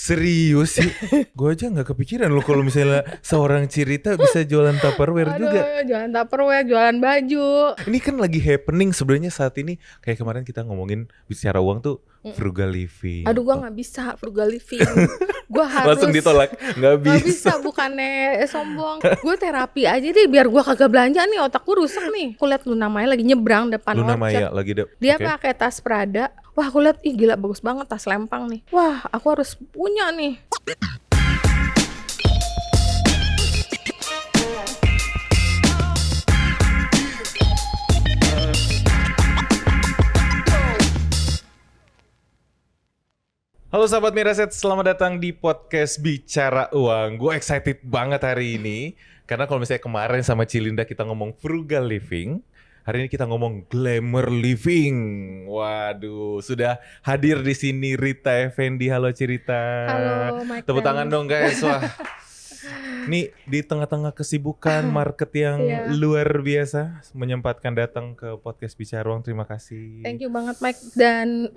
Serius sih? Gue aja gak kepikiran loh kalau misalnya seorang Cirita bisa jualan Tupperware juga. Jualan Tupperware, jualan baju. Ini kan lagi happening sebenarnya saat ini. Kayak kemarin kita ngomongin bicara uang tuh frugal living. Aduh, gue gak bisa frugal living. Gue harus Langsung ditolak, gak bisa. Gak bisa, bukannya sombong. Gue terapi aja deh biar gue kagak belanja nih, otak gue rusak nih. Aku liat Luna Maya lagi nyebrang depan Luna Maya Orchard. lagi Dia pakai tas Prada. Wah, aku liat, ih gila bagus banget tas lempang nih. Wah, aku harus punya nih. Halo sahabat Miraset, selamat datang di podcast Bicara Uang. Gue excited banget hari ini karena kalau misalnya kemarin sama Cilinda kita ngomong frugal living, hari ini kita ngomong glamour living. Waduh, sudah hadir di sini Rita Effendi. Halo Cirita. Halo Mike. Tepuk tangan dong guys. Wah. Nih di tengah-tengah kesibukan market yang luar biasa menyempatkan datang ke podcast Bicara Uang. Terima kasih. Thank you banget Mike. Dan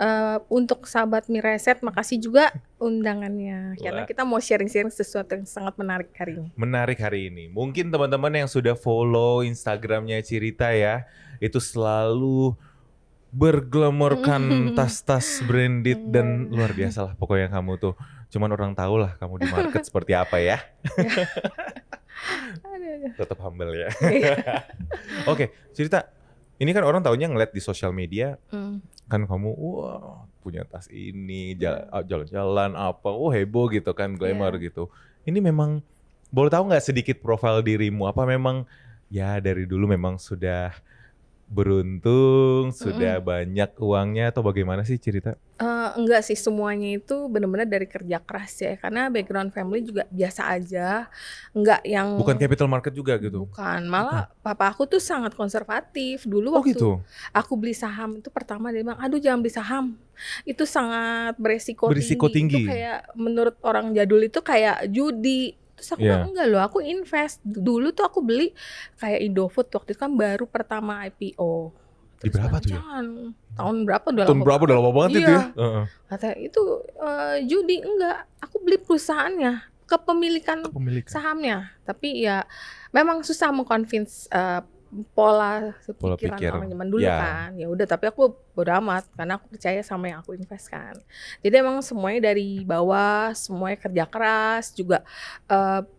untuk sahabat Miraset, makasih juga undangannya. Karena kita mau sharing-sharing sesuatu yang sangat menarik hari ini. Menarik hari ini. Mungkin teman-teman yang sudah follow Instagramnya Cirita ya, itu selalu berglamorkan tas-tas branded dan luar biasa lah pokoknya kamu tuh. Cuman orang tahu lah kamu di market seperti apa ya. Tetap humble ya. Oke, Cirita. Ini kan orang taunya ngeliat di sosial media, kan kamu wah punya tas ini, jalan-jalan apa, heboh gitu kan, glamour gitu. Ini memang boleh tahu nggak sedikit profil dirimu? Apa memang ya dari dulu memang sudah beruntung, sudah banyak uangnya atau bagaimana sih Cirita? Enggak sih, semuanya itu benar-benar dari kerja keras ya. Karena background family juga biasa aja, enggak yang bukan capital market juga gitu? Bukan, malah papa aku tuh sangat konservatif. Dulu waktu gitu? Aku beli saham itu pertama dia bilang, aduh jangan beli saham, itu sangat beresiko tinggi. Itu kayak menurut orang jadul itu kayak judi. Terus aku bilang enggak loh, aku invest. Dulu tuh aku beli kayak Indofood waktu itu kan baru pertama IPO. Di berapa tuh ya? Tahun berapa udah lama banget itu ya? Katanya itu judi. Enggak, aku beli perusahaannya, kepemilikan sahamnya. Tapi ya memang susah mengconvince pola pikiran orang zaman dulu kan. Ya udah, tapi aku bodo amat karena aku percaya sama yang aku invest kan. Jadi emang semuanya dari bawah, semuanya kerja keras juga,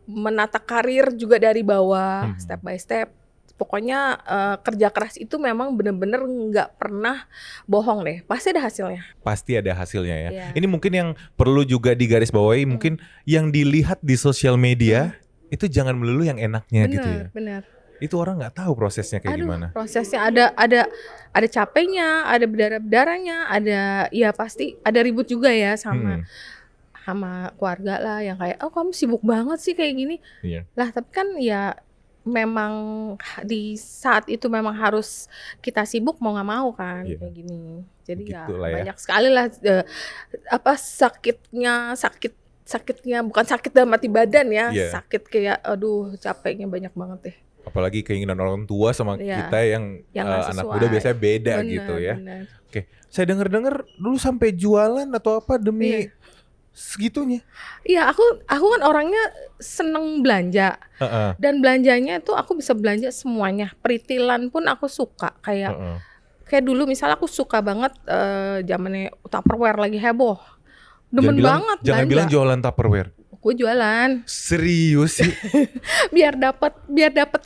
menata karir juga dari bawah, step by step. Pokoknya kerja keras itu memang benar-benar nggak pernah bohong deh. Pasti ada hasilnya. Pasti ada hasilnya ya. Ini mungkin yang perlu juga digarisbawahi, mungkin yang dilihat di sosial media itu jangan melulu yang enaknya gitu ya. Benar. Itu orang nggak tahu prosesnya kayak gimana. Prosesnya ada capeknya, ada berdarah-berdarahnya, ada ya pasti ada ribut juga ya sama keluarga lah yang kayak, oh kamu sibuk banget sih kayak gini. Lah tapi kan ya memang di saat itu memang harus kita sibuk mau nggak mau kan kayak gini. Jadi begitulah banyak sekali lah sakitnya bukan sakit dalam arti badan ya, sakit kayak aduh capeknya banyak banget deh. Apalagi keinginan orang tua sama kita yang anak muda biasanya beda gitu ya. Oke, saya dengar dulu sampai jualan atau apa demi segitunya. Iya, aku kan orangnya seneng belanja. Dan belanjanya itu aku bisa belanja semuanya. Peritilan pun aku suka. Kayak dulu misalnya aku suka banget zamannya Tupperware lagi heboh. Demen banget jangan belanja. Bilang jualan Tupperware. Gue jualan. Serius sih? biar dapat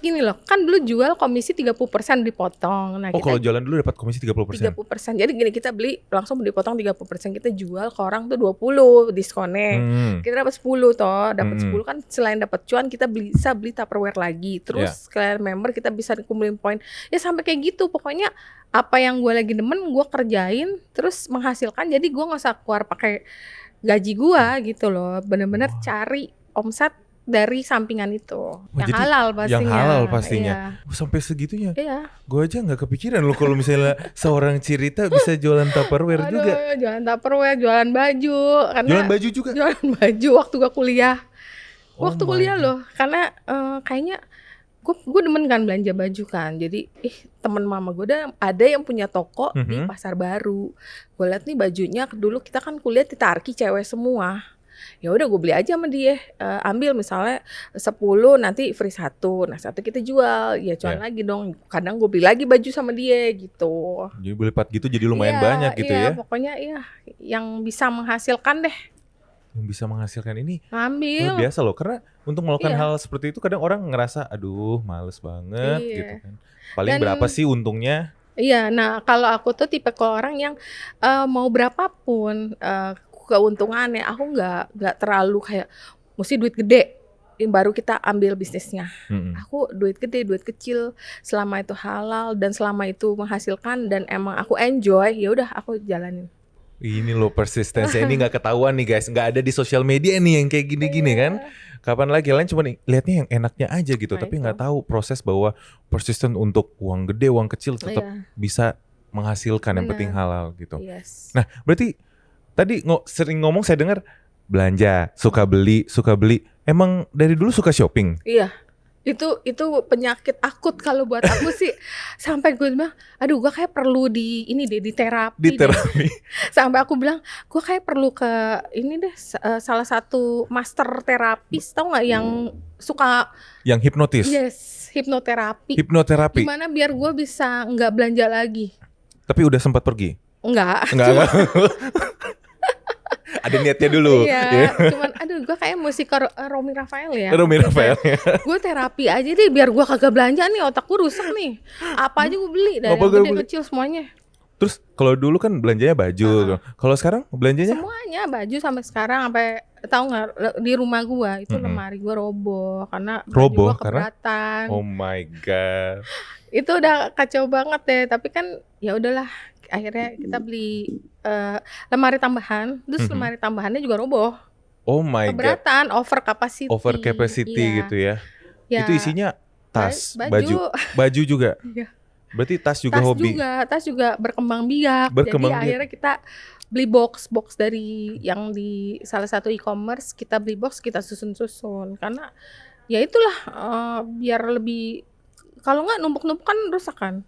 gini loh. Kan dulu jual komisi 30% dipotong. Nah, kalau jualan dulu dapat komisi 30%. 30%. Jadi gini, kita beli langsung dipotong 30%, kita jual ke orang tuh 20 diskonnya. Kita dapat 10 toh. Dapat 10 kan selain dapat cuan, kita bisa beli Tupperware lagi. Terus kalian member kita bisa kumpulin poin. Ya sampai kayak gitu. Pokoknya apa yang gue lagi demen gue kerjain terus menghasilkan. Jadi gue enggak usah keluar pakai gaji gua gitu loh, bener-bener cari omset dari sampingan itu, yang halal pastinya. Yang halal pastinya. Sampai segitunya. Gua aja nggak kepikiran loh kalau misalnya seorang Cirita bisa jualan Tupperware juga. Jualan Tupperware, jualan baju. Jualan baju juga. Jualan baju waktu gua kuliah. Waktu kuliah loh, karena kayaknya gue demen kan belanja baju kan. Jadi temen mama gue ada yang punya toko di Pasar Baru. Gue liat nih bajunya, dulu kita kan kuliah di Tarki cewek semua. Ya udah gue beli aja sama dia, ambil misalnya 10 nanti free 1, nah 1 kita jual, ya cuan lagi dong. Kadang gue beli lagi baju sama dia gitu. Jadi berlipat gitu jadi lumayan banyak gitu ya? Iya, pokoknya yang bisa menghasilkan deh. Yang bisa menghasilkan ini Ambil. luar biasa loh, karena untuk melakukan hal seperti itu kadang orang ngerasa aduh males banget gitu kan. Paling berapa sih untungnya? Iya, nah kalau aku tuh tipe orang yang mau berapapun keuntungannya, aku nggak terlalu kayak mesti duit gede baru kita ambil bisnisnya. Aku duit gede, duit kecil, selama itu halal dan selama itu menghasilkan dan emang aku enjoy, ya udah aku jalanin. Ini loh persistensi ini nggak ketahuan nih guys, nggak ada di sosial media nih yang kayak gini-gini kan. Kapan lagi kalian cuma lihatnya yang enaknya aja gitu, tapi nggak tahu proses bahwa persisten untuk uang gede, uang kecil tetap bisa menghasilkan, yang penting halal gitu. Nah, berarti tadi sering ngomong saya dengar belanja, suka beli. Emang dari dulu suka shopping? Iya. Itu penyakit akut kalau buat aku sih. Sampai gue bilang, aduh gue kayak perlu di terapi. Sampai aku bilang, gue kayak perlu ke ini deh, salah satu master terapis, tau gak yang suka yang hipnotis? Yes, hipnoterapi. Gimana biar gue bisa gak belanja lagi. Tapi udah sempat pergi? Enggak. Ada niatnya dulu. Iya, cuman aduh gue kayak mesti ke Romy Rafael ya. Gue terapi aja deh biar gue kagak belanja nih, otak gue rusak nih. Apa aja gue beli dari gede kecil semuanya. Terus kalau dulu kan belanjanya baju. Kalau sekarang belanjanya? Semuanya baju sampai sekarang, sampai tahu nggak di rumah gue itu lemari gue roboh karena baju gue keberatan. Oh my god. Itu udah kacau banget deh, tapi kan ya udahlah. Akhirnya kita beli lemari tambahan, terus lemari tambahannya juga roboh. Oh my keberatan, god. Over capacity gitu ya. Itu isinya tas, baju juga. Iya. Berarti tas juga hobi. Tas juga berkembang biak. Jadi akhirnya kita beli box dari yang di salah satu e-commerce, kita beli box, kita susun karena ya itulah biar lebih, kalau nggak numpuk-numpuk kan rusak kan.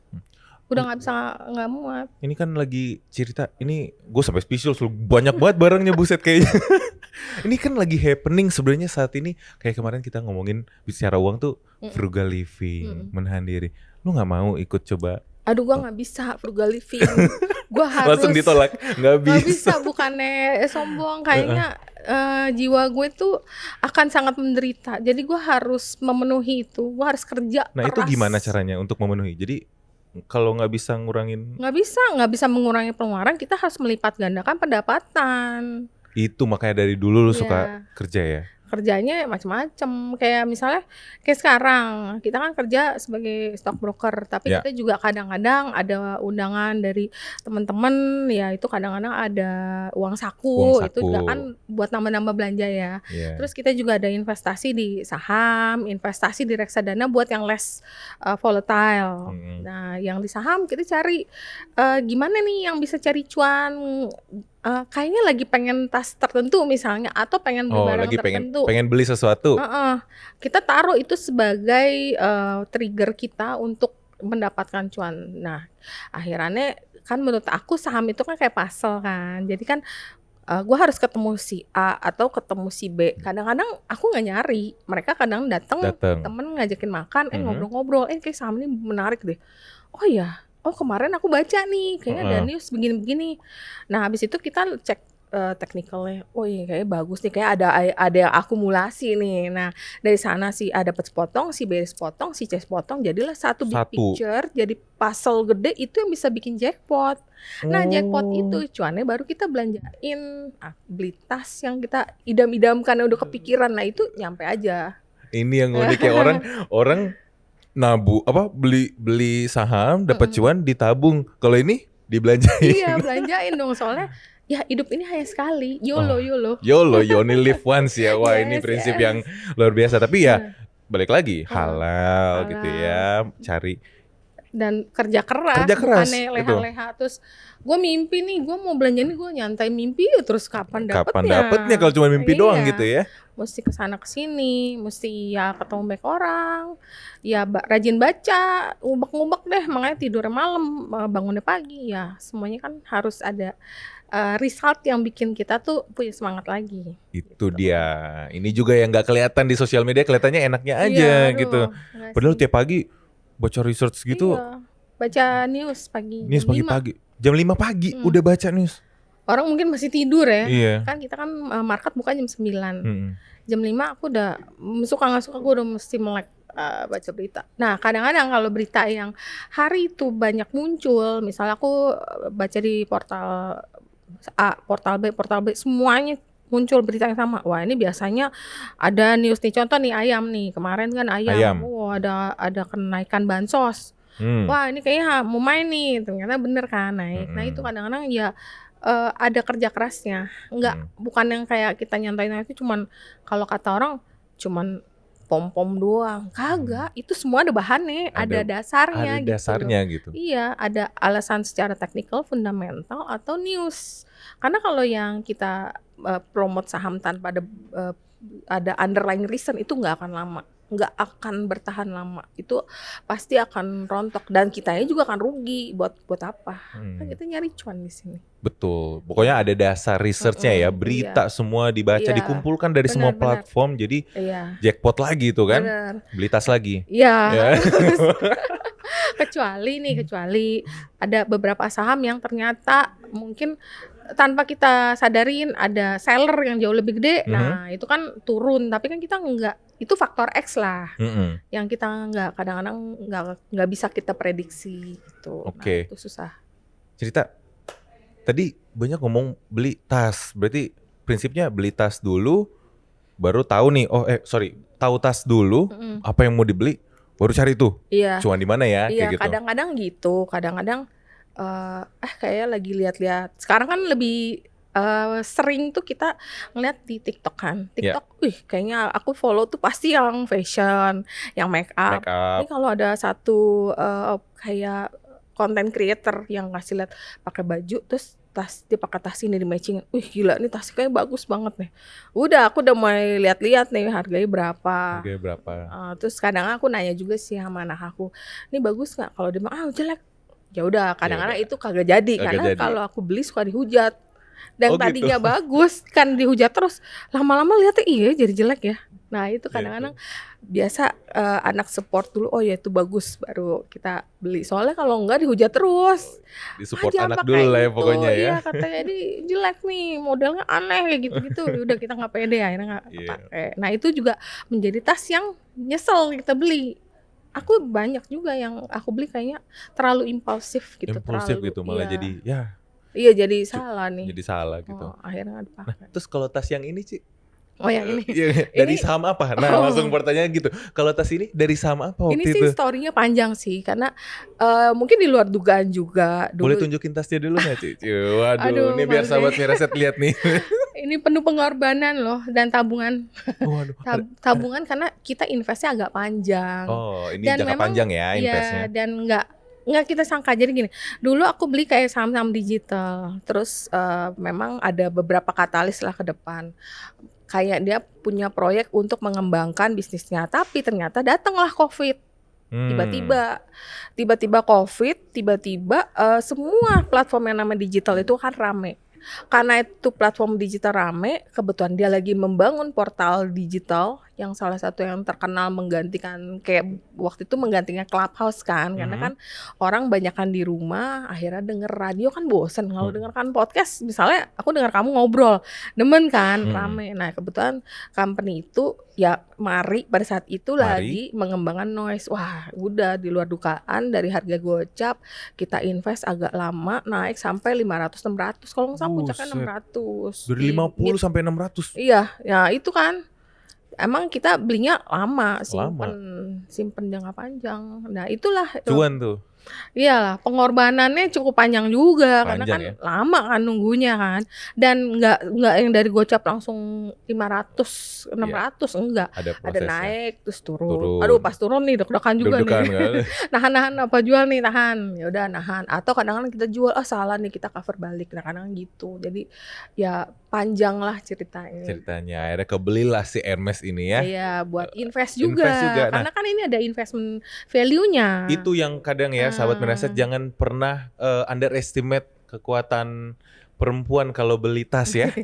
Udah nggak muat. Ini kan lagi cerita, ini gue sampai spesial, banyak banget barangnya buset kayaknya. Ini kan lagi happening sebenarnya saat ini. Kayak kemarin kita ngomongin bicara uang tuh frugal living, menahan diri. Lu nggak mau ikut coba? Aduh, gue nggak bisa frugal living. Gue harus langsung ditolak, nggak bisa. Bukannya sombong, kayaknya jiwa gue tuh akan sangat menderita. Jadi gue harus memenuhi itu, gue harus kerja keras. Itu gimana caranya untuk memenuhi? Jadi kalau nggak bisa ngurangin? Nggak bisa mengurangi pengeluaran, kita harus melipat gandakan pendapatan. Itu makanya dari dulu lu suka kerja ya? Kerjanya macam-macam, kayak misalnya kayak sekarang kita kan kerja sebagai stockbroker, tapi kita juga kadang-kadang ada undangan dari teman-teman, ya itu kadang-kadang ada uang saku. Itu juga kan buat nambah-nambah belanja ya. Terus kita juga ada investasi di saham, investasi di reksadana buat yang less volatile. Nah, yang di saham kita cari gimana nih yang bisa cari cuan. Kayaknya lagi pengen tas tertentu misalnya, atau pengen beli barang tertentu. Pengen beli sesuatu. Kita taruh itu sebagai trigger kita untuk mendapatkan cuan. Nah, akhirnya kan menurut aku saham itu kan kayak puzzle kan. Jadi kan gue harus ketemu si A atau ketemu si B. Kadang-kadang aku nggak nyari, mereka kadang datang temen ngajakin makan, ngobrol-ngobrol, kayak saham ini menarik deh. Oh iya. Oh kemarin aku baca nih, kayaknya ada news begini-begini. Nah habis itu kita cek technicalnya. Oh iya kayaknya bagus nih, kayak ada yang akumulasi nih. Nah dari sana si A dapat sepotong, si B sepotong, si C sepotong, jadilah satu big picture, jadi puzzle gede itu yang bisa bikin jackpot. Nah jackpot itu cuannya baru kita belanjain, beli tas yang kita idam-idamkan udah kepikiran. Nah itu nyampe aja. Ini yang unik ya, orang beli saham dapat cuan ditabung. Kalau ini dibelanjain. Iya, belanjain dong, soalnya ya hidup ini hanya sekali. YOLO. You only live once ya. Wah, ini prinsip yang luar biasa. Tapi ya balik lagi halal gitu ya, cari dan kerja keras. Bukannya leha-leha terus gue mimpi nih, gue mau belanja nih, gue nyantai mimpi terus kapan dapetnya kalau cuma mimpi doang gitu ya. Mesti kesana kesini, mesti ya ketemu banyak orang, ya rajin baca, ngubek-ngubek deh, makanya tidurnya malam, bangunnya pagi, ya semuanya kan harus ada result yang bikin kita tuh punya semangat lagi. Itu dia. Ini juga yang nggak kelihatan di sosial media, kelihatannya enaknya aja gitu. Padahal tiap pagi baca research gitu. Iya. Baca news pagi. News pagi-pagi. Jam 5 pagi udah baca news. Orang mungkin masih tidur ya. Iya. Kan kita kan market buka jam 9. Jam 5 aku udah suka nggak suka gue udah mesti melek baca berita. Nah kadang-kadang kalau berita yang hari itu banyak muncul, misalnya aku baca di portal A, portal B, semuanya muncul berita yang sama. Wah ini biasanya ada news nih, contoh nih ayam nih, kemarin kan ayam. Wah ada kenaikan bansos. Wah ini kayaknya mau main nih, ternyata bener kan naik. Nah itu kadang-kadang ya ada kerja kerasnya, bukan yang kayak kita nyantai itu cuman kalau kata orang cuman pom-pom doang, kagak, itu semua ada bahannya, ada dasarnya, ada dasarnya gitu. Iya, ada alasan secara teknikal, fundamental atau news. Karena kalau yang kita promote saham tanpa ada underlying reason itu nggak akan lama. Nggak akan bertahan lama, itu pasti akan rontok dan kitanya juga akan rugi. Buat apa? Kan kita nyari cuan di sini. Betul, pokoknya ada dasar researchnya ya, berita semua dibaca, dikumpulkan dari semua platform, jadi jackpot lagi itu kan, beli tas lagi. Iya. kecuali ada beberapa saham yang ternyata mungkin tanpa kita sadarin ada seller yang jauh lebih gede, nah itu kan turun, tapi kan kita enggak, itu faktor X lah, yang kita enggak, kadang-kadang enggak bisa kita prediksi gitu. Nah, itu susah. Cerita, tadi banyak ngomong beli tas, berarti prinsipnya beli tas dulu, baru tahu nih, tahu tas dulu, apa yang mau dibeli, baru cari tuh, cuan di mana ya, kayak gitu. Kadang-kadang gitu, kadang-kadang kayaknya lagi lihat-lihat. Sekarang kan lebih sering tuh kita ngeliat di TikTok kan. TikTok, kayaknya aku follow tuh pasti yang fashion, yang make up. Ini kalau ada satu kayak content creator yang ngasih lihat pakai baju terus dia pakai tas ini di matching. Gila nih tasnya kayak bagus banget nih. Aku udah mulai lihat-lihat nih harganya berapa. Terus kadang aku nanya juga sih sama anak aku, ini bagus nggak? Kalau dia bilang jelek, ya udah kadang-kadang itu kagak jadi karena kalau aku beli suka dihujat. Dan tadinya gitu. Bagus kan dihujat terus, lama-lama lihatnya jadi jelek ya. Nah itu kadang-kadang biasa anak support dulu, ya itu bagus baru kita beli. Soalnya kalau enggak dihujat terus. Disupport anak dulu lah ya pokoknya ya. Iya katanya ini jelek nih, modelnya aneh kayak gitu-gitu. Udah kita nggak pede akhirnya nggak pakai. Nah itu juga menjadi tas yang nyesel kita beli. Aku banyak juga yang aku beli kayaknya terlalu impulsif gitu. Malah jadi Iya jadi salah nih. Jadi salah gitu. Akhirnya gak dipakai. Nah, terus kalau tas yang ini Ci? Yang ini? Dari saham apa? Nah langsung pertanyaan gitu. Kalau tas ini dari saham apa waktu itu? Ini sih story-nya panjang sih. Karena mungkin di luar dugaan juga. Boleh tunjukin tasnya dulu gak Ci? Waduh, ini biar sahabat Miraset lihat nih. Ini penuh pengorbanan loh dan tabungan. Tabungan karena kita investnya agak panjang. Ini dan jangka panjang ya investnya. Dan nggak kita sangka. Jadi gini, dulu aku beli kayak saham-saham digital, terus memang ada beberapa katalis lah ke depan, kayak dia punya proyek untuk mengembangkan bisnisnya, tapi ternyata datanglah COVID, tiba-tiba COVID, semua platform yang nama digital itu kan rame. Karena itu platform digital rame, kebetulan dia lagi membangun portal digital yang salah satu yang terkenal menggantikan, kayak waktu itu menggantikan Clubhouse kan, karena kan orang banyakan di rumah, akhirnya denger radio kan bosen. Kalau dengarkan podcast, misalnya aku dengar kamu ngobrol, demen kan, rame. Nah kebetulan company itu ya mari pada saat itu lagi mengembangkan Noise. Wah udah di luar dugaan, dari harga gocap kita invest agak lama naik sampai 500-600, kalau nggak salah puncaknya 600. Dari 50 sampai 600. Iya, ya itu kan. Emang kita belinya lama, simpen jangka panjang. Nah itulah cuan tuh. Iyalah, pengorbanannya cukup panjang juga, karena kan lama kan nunggunya kan. Dan nggak yang dari gocap langsung 500, 600, enggak. Ada naik terus turun. Aduh pas turun nih deg-degan juga nih. Nahan apa jual nih, tahan. Ya udah nahan. Atau kadang-kadang kita jual, salah nih kita cover balik. Nah kadang gitu. Jadi ya panjang lah ceritanya. Akhirnya kebelilah si Hermes ini ya. Iya, buat invest juga. Karena kan ini ada investment value-nya. Itu yang kadang ya sahabat Miraset jangan pernah underestimate kekuatan perempuan kalau beli tas ya,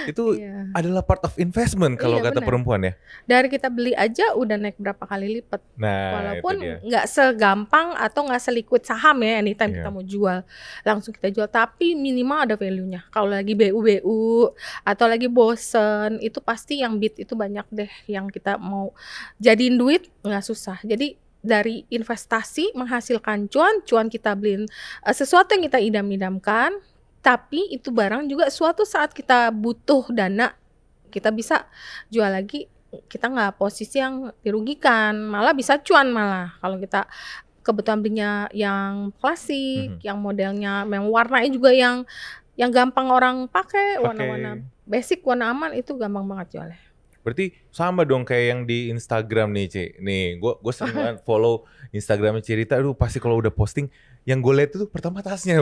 itu adalah part of investment kalau kata perempuan ya. Dari kita beli aja udah naik berapa kali lipat. Nah, walaupun nggak segampang atau nggak seliquid saham ya, anytime kita mau jual langsung kita jual, tapi minimal ada value-nya. Kalau lagi BU atau lagi bosen, itu pasti yang beat itu banyak deh yang kita mau jadiin duit nggak susah. Jadi dari investasi menghasilkan cuan kita beliin sesuatu yang kita idam-idamkan. Tapi itu barang juga suatu saat kita butuh dana, kita bisa jual lagi, kita nggak posisi yang dirugikan, malah bisa cuan malah. Kalau kita kebetulan belinya yang klasik, yang modelnya, yang warnanya juga yang gampang orang pakai, warna-warna basic, warna aman, itu gampang banget jualnya. Berarti sama dong kayak yang di Instagram nih, Ci. Nih, gue sering banget follow Instagramnya Cirita. Aduh, pasti kalau udah posting, yang gue lihat itu pertama tasnya.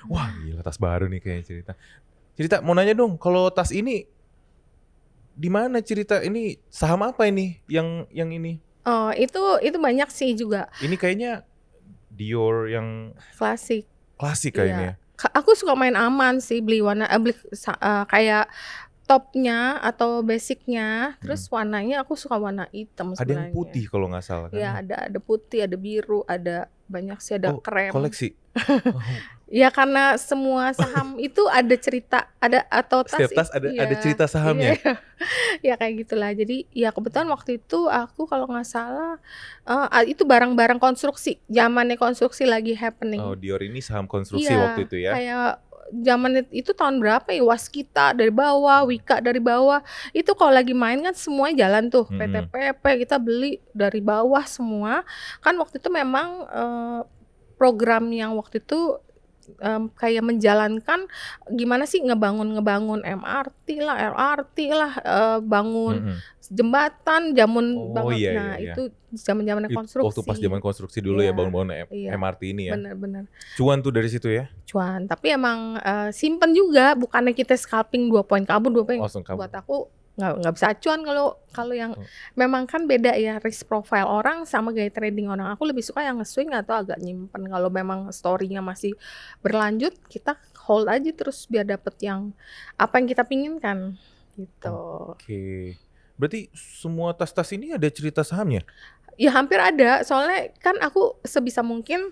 Wah, gila tas baru nih kayaknya Cirita. Cirita, mau nanya dong, kalau tas ini di mana Cirita? Ini saham apa ini? Yang ini? Oh, itu banyak sih juga. Ini kayaknya Dior yang klasik kayaknya. Aku suka main aman sih, beli warna kayak topnya atau basicnya, terus warnanya aku suka warna hitam sebenarnya. Ada yang putih kalau nggak salah kan? Ya ada putih, ada biru, ada banyak sih, ada krem. Koleksi. Ya karena semua saham itu ada cerita, ada atau tas. Setiap tas ada cerita sahamnya. Ya kayak gitulah. Jadi ya kebetulan waktu itu aku kalau nggak salah itu barang-barang konstruksi. Zamannya konstruksi lagi happening. Oh, Dior ini saham konstruksi waktu itu ya? Kayak zaman itu tahun berapa ya, Waskita dari bawah, Wika dari bawah, itu kalau lagi main kan semuanya jalan tuh, PTPP kita beli dari bawah semua, kan waktu itu memang program yang waktu itu kayak menjalankan gimana sih ngebangun MRT lah, LRT lah, bangun jembatan, banget. Itu zaman-zaman konstruksi. Waktu pas zaman konstruksi dulu ya, bangun MRT ini ya. Benar-benar. Cuan tuh dari situ ya? Cuan, tapi emang simpen juga, bukannya kita scalping 2 poin kabur, 2 poin. Buat aku nggak bisa cuan kalau yang memang kan beda ya risk profile orang sama gaya trading orang. Aku lebih suka yang nge-swing atau agak nyimpen. Kalau memang story-nya masih berlanjut, kita hold aja terus biar dapet yang apa yang kita pinginkan gitu. Oke. Berarti semua tas-tas ini ada cerita sahamnya? Ya hampir ada, soalnya kan aku sebisa mungkin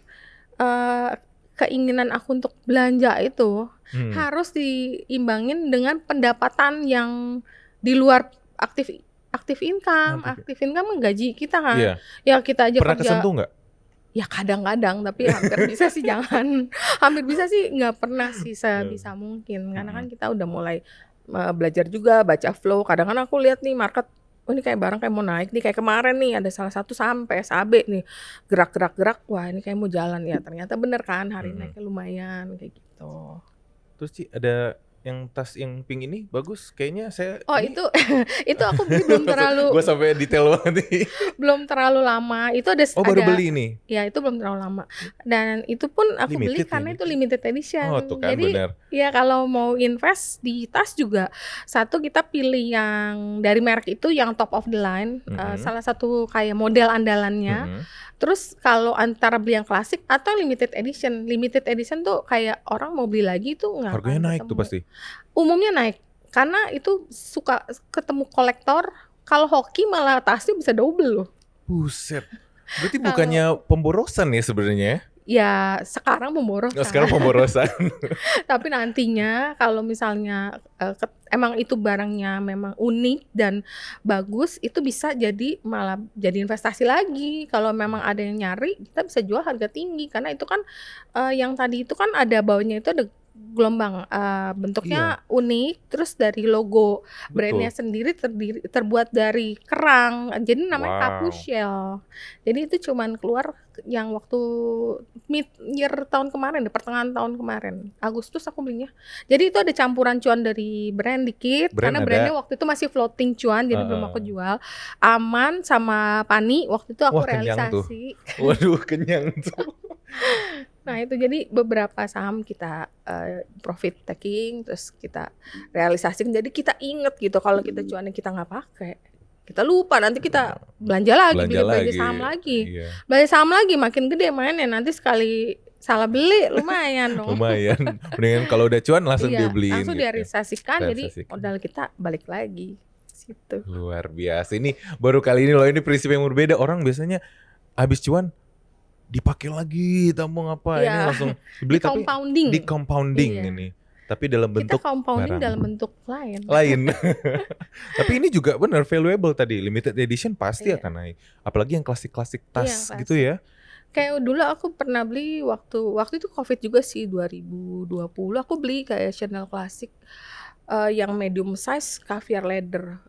keinginan aku untuk belanja itu harus diimbangin dengan pendapatan yang di luar aktif income. Aktif income gaji kita kan. Ya kita aja pernah kesentuh nggak? Ya kadang-kadang, tapi hampir bisa sih jangan. Hampir bisa sih nggak pernah sih, sebisa mungkin. Karena kan kita udah mulai belajar juga, baca flow. Kadang-kadang aku lihat nih market, ini kayak barang kayak mau naik nih, kayak kemarin nih ada salah satu saham PSAB nih gerak, wah ini kayak mau jalan ya, ternyata bener kan hari naiknya lumayan kayak gitu. Terus Ci, ada yang tas yang pink ini bagus kayaknya saya. Oh ini... itu aku beli belum terlalu. Gue sampai detail banget nih. Belum terlalu lama. Itu ada. Baru beli nih. Ya itu belum terlalu lama. Dan itu pun aku beli karena itu limited edition. Oh tuh kan. Jadi bener. Ya kalau mau invest di tas juga, satu kita pilih yang dari merek itu yang top of the line, salah satu kayak model andalannya. Terus kalau antara beli yang klasik atau limited edition tuh kayak orang mau beli lagi tuh nggak. Harganya naik tuh pasti. Umumnya naik karena itu suka ketemu kolektor. Kalau hoki malah tasnya bisa double loh. Buset. Berarti bukannya pemborosan ya sebenarnya? Ya sekarang pemborosan. Sekarang pemborosan. Tapi nantinya kalau misalnya emang itu barangnya memang unik dan bagus, itu bisa jadi malah jadi investasi lagi. Kalau memang ada yang nyari, kita bisa jual harga tinggi karena itu kan yang tadi itu kan ada bawahnya itu ada gelombang, bentuknya unik, terus dari logo brandnya sendiri terbuat dari kerang, jadi namanya Kapu Shell. Jadi itu cuman keluar yang waktu mid-year tahun kemarin, pertengahan tahun kemarin, Agustus aku belinya. Jadi itu ada campuran cuan dari brand dikit, karena brandnya waktu itu masih floating cuan, jadi belum aku jual. Aman sama Pani waktu itu aku realisasi. Waduh, kenyang tuh. Nah itu jadi beberapa saham kita profit taking, terus kita realisasikan, jadi kita inget gitu kalau kita cuannya kita nggak pakai, kita lupa, nanti kita belanja saham lagi. Belanja saham lagi makin gede mainnya, nanti sekali salah beli lumayan dong. Lumayan. Mendingan kalau udah cuan langsung Iya, dibeliin langsung gitu. direalisasikan, jadi modal kita balik lagi situ. Luar biasa. Ini baru kali ini loh, ini prinsip yang berbeda. Orang biasanya habis cuan dipakai lagi, tambung apa, ini langsung dibeli, tapi di compounding ini. Tapi dalam bentuk kita compounding barang. Dalam bentuk lain. Tapi ini juga benar valuable tadi, limited edition pasti akan naik. Apalagi yang klasik-klasik tas gitu ya. Kayak dulu aku pernah beli waktu itu Covid juga sih, 2020 aku beli kayak Chanel klasik yang medium size caviar leather.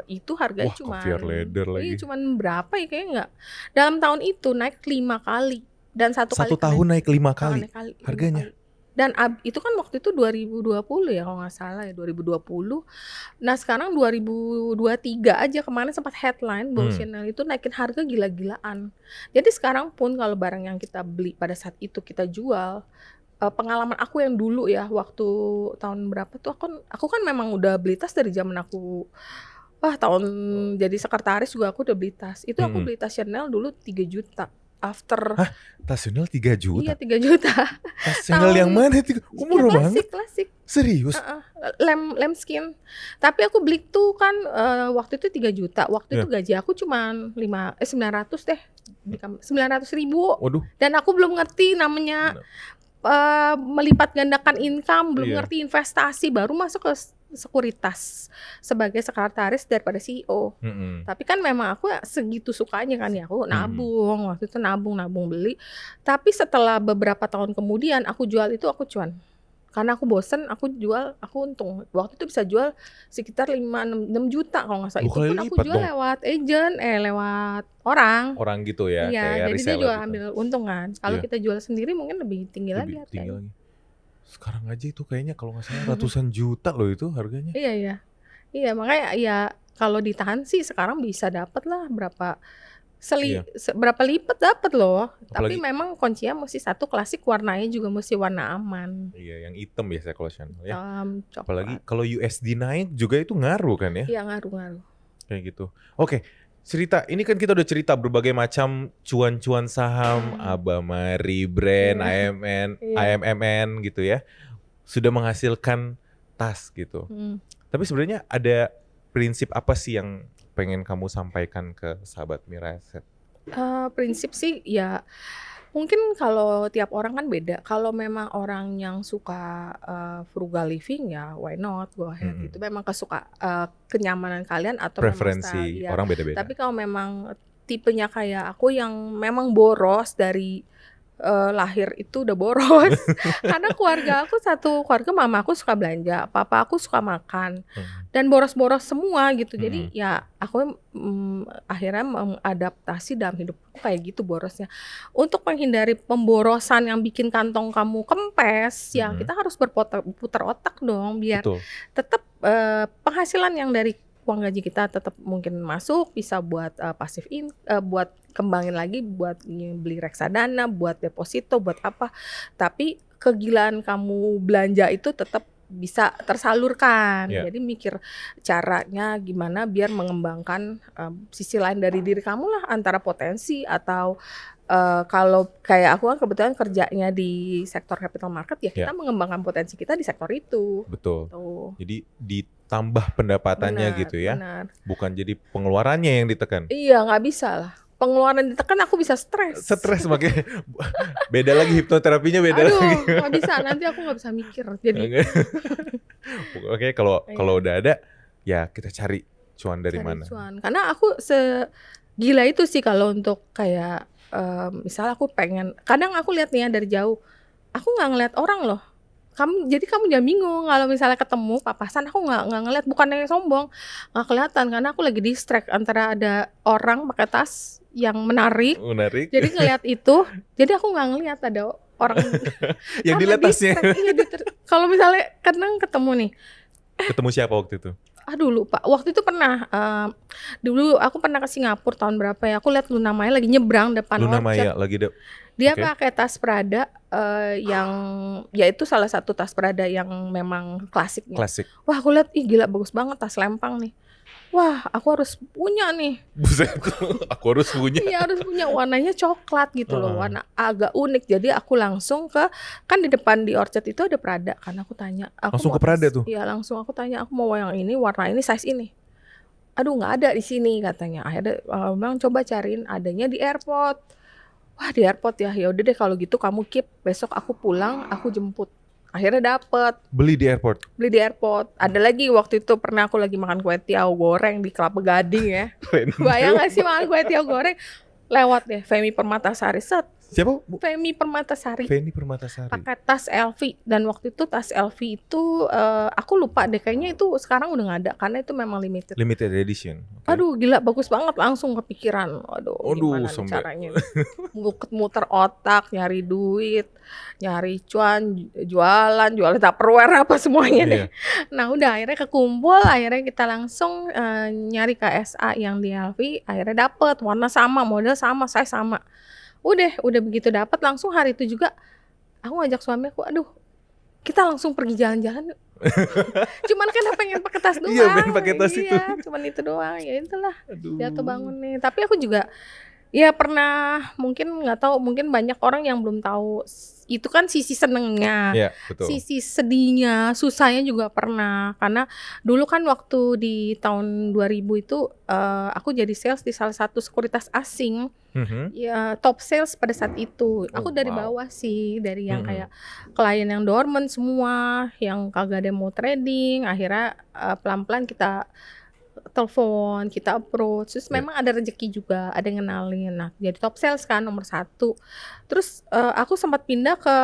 Itu harganya cuma caviar leather lagi. Iya, cuman berapa ya, kayaknya enggak. Dalam tahun itu naik 5 kali dan satu tahun naik 5 kali harganya. Dan itu kan waktu itu 2020 ya kalau nggak salah ya, 2020. Nah sekarang 2023 aja kemarin sempat headline bahwa Chanel itu naikin harga gila-gilaan. Jadi sekarang pun kalau barang yang kita beli pada saat itu kita jual, pengalaman aku yang dulu ya waktu tahun berapa tuh, aku kan memang udah beli tas dari zaman aku tahun jadi sekretaris juga aku udah beli tas. Itu aku beli tas Chanel dulu 3 juta. Tas Chanel 3 juta? Iya 3 juta. Tas Chanel yang mana? Murah banget. Klasik. Serius? Lambskin. Tapi aku beli tuh kan waktu itu 3 juta. Waktu itu gaji aku cuma 900 deh. 900.000. Waduh. Dan aku belum ngerti namanya melipat gandakan income, belum ngerti investasi, baru masuk ke sekuritas sebagai sekretaris daripada CEO. Tapi kan memang aku segitu sukanya kan ya, aku nabung, waktu itu nabung beli. Tapi setelah beberapa tahun kemudian aku jual itu, aku cuan. Karena aku bosen, aku jual, aku untung. Waktu itu bisa jual sekitar 5-6 juta kalau nggak salah. Itu pun aku jual lewat agent, lewat orang gitu ya. Iya, jadi dia juga gitu. Ambil untung kan. Kalau kita jual sendiri mungkin lebih tinggi lagi harganya. Sekarang aja itu kayaknya kalau nggak salah ratusan juta loh itu harganya. Iya, makanya ya kalau ditahan sih sekarang bisa dapat lah berapa berapa lipat dapat loh. Apalagi, tapi memang kuncinya mesti satu klasik, warnanya juga mesti warna aman. Iya, yang hitam biasanya kalau Chanel ya. Apalagi kalau USD naik juga itu ngaruh kan ya? Iya, ngaruh. Kayak gitu. Oke. Cerita, ini kan kita udah cerita berbagai macam cuan-cuan saham, Abamari, brand, AMMN gitu ya. Sudah menghasilkan tas gitu. Tapi sebenarnya ada prinsip apa sih yang pengen kamu sampaikan ke sahabat Miraset? Prinsip sih ya mungkin kalau tiap orang kan beda. Kalau memang orang yang suka frugal living ya why not, go ahead. Itu memang kenyamanan kalian atau preferensi orang beda-beda. Tapi kalau memang tipenya kayak aku yang memang boros dari lahir itu udah boros. Karena keluarga aku satu keluarga, mama aku suka belanja, papa aku suka makan, dan boros-boros semua gitu. Jadi ya aku akhirnya mengadaptasi dalam hidup aku kayak gitu borosnya. Untuk menghindari pemborosan yang bikin kantong kamu kempes, ya kita harus berputar otak dong biar tetap penghasilan yang dari uang gaji kita tetap mungkin masuk, bisa buat buat kembangin lagi, buat beli reksadana, buat deposito, buat apa. Tapi kegilaan kamu belanja itu tetap bisa tersalurkan. Jadi mikir caranya gimana biar mengembangkan sisi lain dari diri kamu lah, antara potensi atau kalau kayak aku kan kebetulan kerjanya di sektor capital market ya, kita mengembangkan potensi kita di sektor itu. Betul. Jadi ditambah pendapatannya gitu ya. Bukan jadi pengeluarannya yang ditekan. Iya, nggak bisa lah. Pengeluaran ditekan aku bisa stres. Stres makanya beda lagi, hipnoterapinya beda lagi. Nggak bisa, nanti aku nggak bisa mikir. Jadi Oke, kalau udah ada ya kita cari cuan dari mana. Karena aku segila itu sih kalau untuk kayak misalnya aku pengen, kadang aku lihat nih ya dari jauh, aku nggak ngeliat orang loh. Jadi kamu jangan bingung kalau misalnya ketemu papasan, aku nggak ngeliat, bukannya sombong, nggak kelihatan karena aku lagi distract antara ada orang pakai tas yang menarik. Jadi ngeliat itu, jadi aku nggak ngeliat ada orang yang dilihat tasnya. Kalau misalnya kadang ketemu nih. Ketemu siapa waktu itu? Aduh lupa. Waktu itu pernah dulu aku pernah ke Singapura tahun berapa ya. Aku lihat Luna Maya lagi nyebrang depan Luna Maya lagi dia pakai tas Prada yang ya itu salah satu tas Prada yang memang klasiknya. Klasik. Wah, aku lihat gila bagus banget tas lempang nih. wah aku harus punya nih. Buset, aku harus punya. Iya harus punya, warnanya coklat gitu loh, warna agak unik. Jadi aku langsung ke, kan di depan di Orchard itu ada Prada kan, aku tanya. Langsung ke Prada tuh? Iya langsung aku tanya, aku mau yang ini, warna ini, size ini. Aduh nggak ada di sini katanya. Akhirnya bilang coba cariin adanya di airport. Wah di airport ya, ya udah deh kalau gitu kamu keep, besok aku pulang aku jemput. Akhirnya dapet. Beli di airport? Beli di airport. Ada lagi waktu itu pernah aku lagi makan kue tiaw goreng di Kelapa Gading ya. Bayang gak sih makan kue tiaw goreng? Lewat deh Femi Permatasari, set. Siapa? Femi Permatasari. Femi Permatasari. Pakai tas LV, dan waktu itu tas LV itu aku lupa deh, kayaknya itu sekarang udah nggak ada karena itu memang limited. Limited edition. Okay. Aduh gila bagus banget, langsung kepikiran. Aduh gimana caranya? Muter otak, nyari duit, nyari cuan, jualan Tupperware apa semuanya deh. Nah udah akhirnya kekumpul, akhirnya kita langsung nyari KSA yang di LV, akhirnya dapet warna sama, model sama, size sama. Udah begitu dapat langsung hari itu juga aku ngajak suami aku, aduh kita langsung pergi jalan-jalan yuk. Cuman kan pengen pakai tas doang. Iya, pengen pakai tas itu. Cuman itu doang, ya itulah. Jatuh bangun nih. Tapi aku juga ya pernah, mungkin nggak tahu, mungkin banyak orang yang belum tahu itu kan sisi senengnya, ya, betul. Sisi sedihnya, susahnya juga pernah. Karena dulu kan waktu di tahun 2000 itu aku jadi sales di salah satu sekuritas asing. Ya top sales pada saat itu. Aku dari bawah sih, dari yang kayak klien yang dormant semua, yang kagak ada mau trading. Akhirnya pelan-pelan kita telepon, kita approach. Terus memang ada rezeki juga, ada yang kenalin. Nah jadi top sales kan nomor 1. Terus aku sempat pindah ke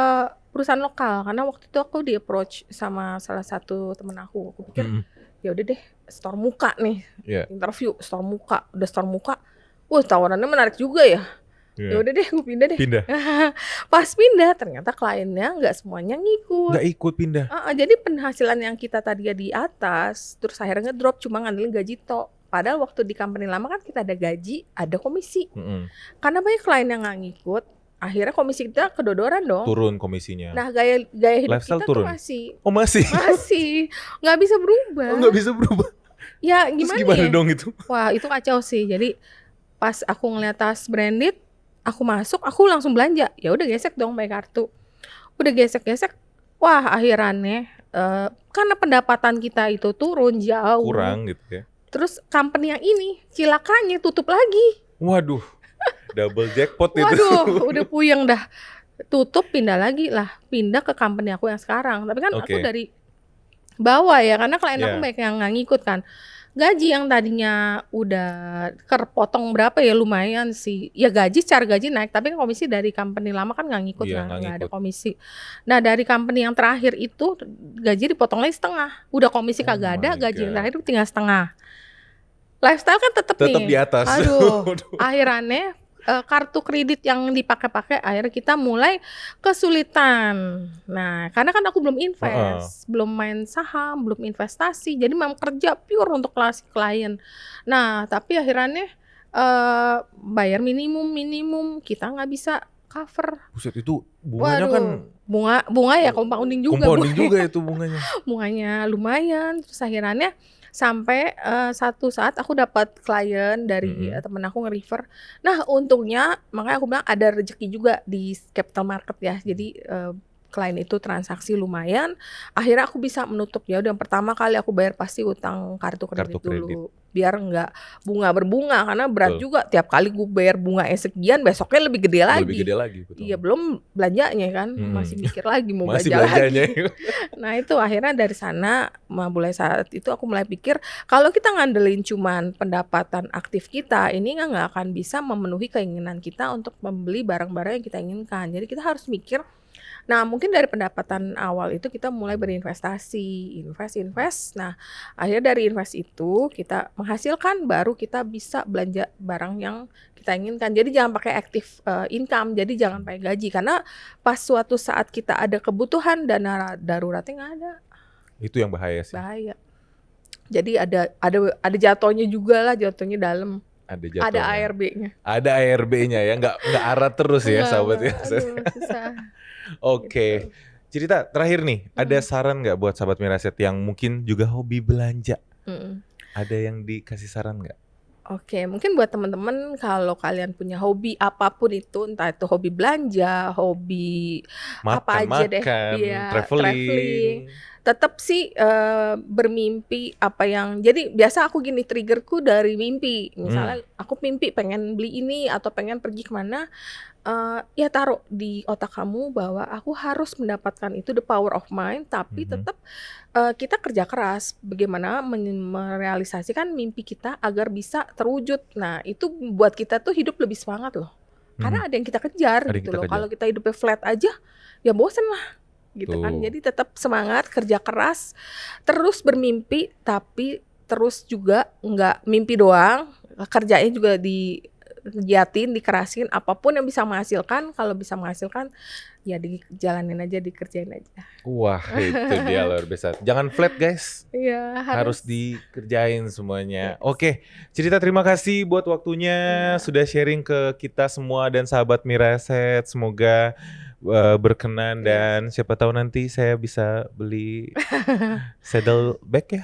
perusahaan lokal karena waktu itu aku di approach sama salah satu temen aku. Aku pikir ya udah deh store muka nih, interview store muka. Udah store muka, wah tawarannya menarik juga ya. Ya udah deh, gue pindah deh. Pas pindah ternyata kliennya nggak semuanya ngikut. Nggak ikut pindah. Jadi penghasilan yang kita tadi di atas, terus akhirnya ngedrop, cuma ngandelin gaji tok. Padahal waktu di company lama kan kita ada gaji, ada komisi. Karena banyak klien yang nggak ngikut, akhirnya komisi kita kedodoran dong. Turun komisinya. Nah gaya hidup lifestyle kita turun. Tuh masih. Oh masih? Masih, nggak bisa berubah. Oh nggak bisa berubah. Ya gimana? Terus gimana dong itu? Wah itu kacau sih. Jadi pas aku ngeliat tas branded, aku masuk, aku langsung belanja. Ya udah gesek dong pakai kartu. Udah gesek-gesek, wah akhirannya karena pendapatan kita itu turun jauh. Kurang gitu ya. Terus company yang ini cilakanya tutup lagi. Waduh, double jackpot itu. Waduh, udah puyeng dah. Tutup, pindah lagi lah. Pindah ke company aku yang sekarang. Tapi kan aku dari bawah ya, karena klien aku banyak yang nggak ngikut kan. Gaji yang tadinya udah kepotong berapa ya, lumayan sih. Ya gaji, secara gaji naik, tapi kan komisi dari company lama kan nggak ngikut, nggak ada komisi. Nah dari company yang terakhir itu gaji dipotong lagi setengah. Udah komisi kagak ada, gaji yang terakhir tinggal setengah. Lifestyle kan tetap nih di atas. Aduh, akhirannya kartu kredit yang dipakai-pakai, akhirnya kita mulai kesulitan. Nah, karena kan aku belum invest, belum main saham, belum investasi, jadi memang kerja pure untuk klien. Nah, tapi akhirannya bayar minimum, kita nggak bisa cover. Buset, itu bunganya kan bunga ya compounding juga. Compounding juga itu bunganya. Bunganya lumayan, terus akhirannya sampai satu saat aku dapat klien dari temen aku nge-refer. Nah untungnya, makanya aku bilang ada rezeki juga di capital market ya. Jadi klien itu transaksi lumayan. Akhirnya aku bisa menutup. Ya udah, yang pertama kali aku bayar pasti utang kartu kredit dulu. Biar nggak bunga berbunga, karena berat juga. Tiap kali gue bayar bunga sekian, besoknya lebih gede lagi. Lebih gede lagi, betul. Iya, belum belanjanya kan, masih mikir lagi mau belanja lagi. Nah itu akhirnya dari sana, mulai saat itu aku mulai pikir, kalau kita ngandelin cuman pendapatan aktif kita, ini nggak akan bisa memenuhi keinginan kita untuk membeli barang-barang yang kita inginkan. Jadi kita harus mikir. Nah mungkin dari pendapatan awal itu kita mulai berinvestasi, invest. Nah akhirnya dari invest itu kita menghasilkan, baru kita bisa belanja barang yang kita inginkan. Jadi jangan pakai active income, jadi jangan pakai gaji, karena pas suatu saat kita ada kebutuhan, dana daruratnya nggak ada. Itu yang bahaya sih. Bahaya. Jadi ada jatuhnya juga lah, jatuhnya dalam. Ada ARB-nya. Ada ARB-nya ya, nggak arat terus ya sahabat ya. Aduh, susah. Oke. Cerita terakhir nih, ada saran nggak buat sahabat Miraset yang mungkin juga hobi belanja? Ada yang dikasih saran nggak? Oke, mungkin buat teman-teman kalau kalian punya hobi apapun itu, entah itu hobi belanja, hobi apa aja deh, ya traveling, tetap sih bermimpi apa yang jadi biasa aku gini triggerku dari mimpi. Misalnya aku mimpi pengen beli ini atau pengen pergi kemana, ya taruh di otak kamu bahwa aku harus mendapatkan itu, the power of mind, tapi tetap kita kerja keras bagaimana merealisasikan mimpi kita agar bisa terwujud. Nah, itu buat kita tuh hidup lebih semangat loh. Karena ada yang kita kejar gitu loh. Kalau kita hidupnya flat aja, ya bosen lah gitu kan. Jadi tetap semangat, kerja keras, terus bermimpi, tapi terus juga nggak mimpi doang, kerjanya juga digiatin, dikerasin, apapun yang bisa menghasilkan. Kalau bisa menghasilkan, ya dijalanin aja, dikerjain aja. Wah, itu dia luar biasa. Jangan flat guys. Iya, harus dikerjain semuanya. Oke, Cirita terima kasih buat waktunya, sudah sharing ke kita semua dan sahabat Miraset. Semoga berkenan dan siapa tahu nanti saya bisa beli saddleback ya.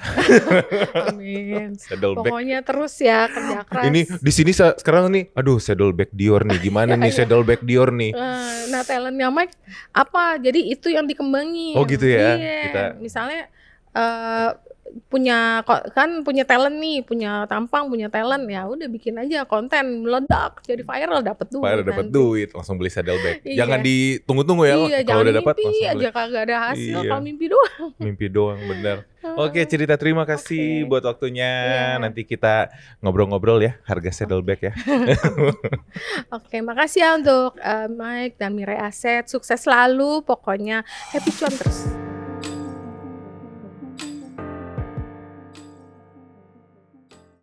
Amin. Pokoknya terus ya kerja keras. Ini di sini sekarang nih, aduh saddleback Dior nih, gimana nih saddleback Dior nih? Nah talentnya Mike apa? Jadi itu yang dikembangin. Oh gitu ya. Iya. Kita misalnya punya talent nih, punya tampang, punya talent, ya udah bikin aja konten meledak jadi viral, dapat duit, langsung beli saddleback. Jangan ditunggu-tunggu ya, kalau udah dapat langsung beli. Aja kagak ada hasil, kalau mimpi doang. Mimpi doang bener. Oke, Cirita terima kasih buat waktunya. Nanti kita ngobrol-ngobrol ya harga saddleback ya. Oke, makasih ya untuk Mike dan Miraset. Sukses selalu, pokoknya happy cuan terus.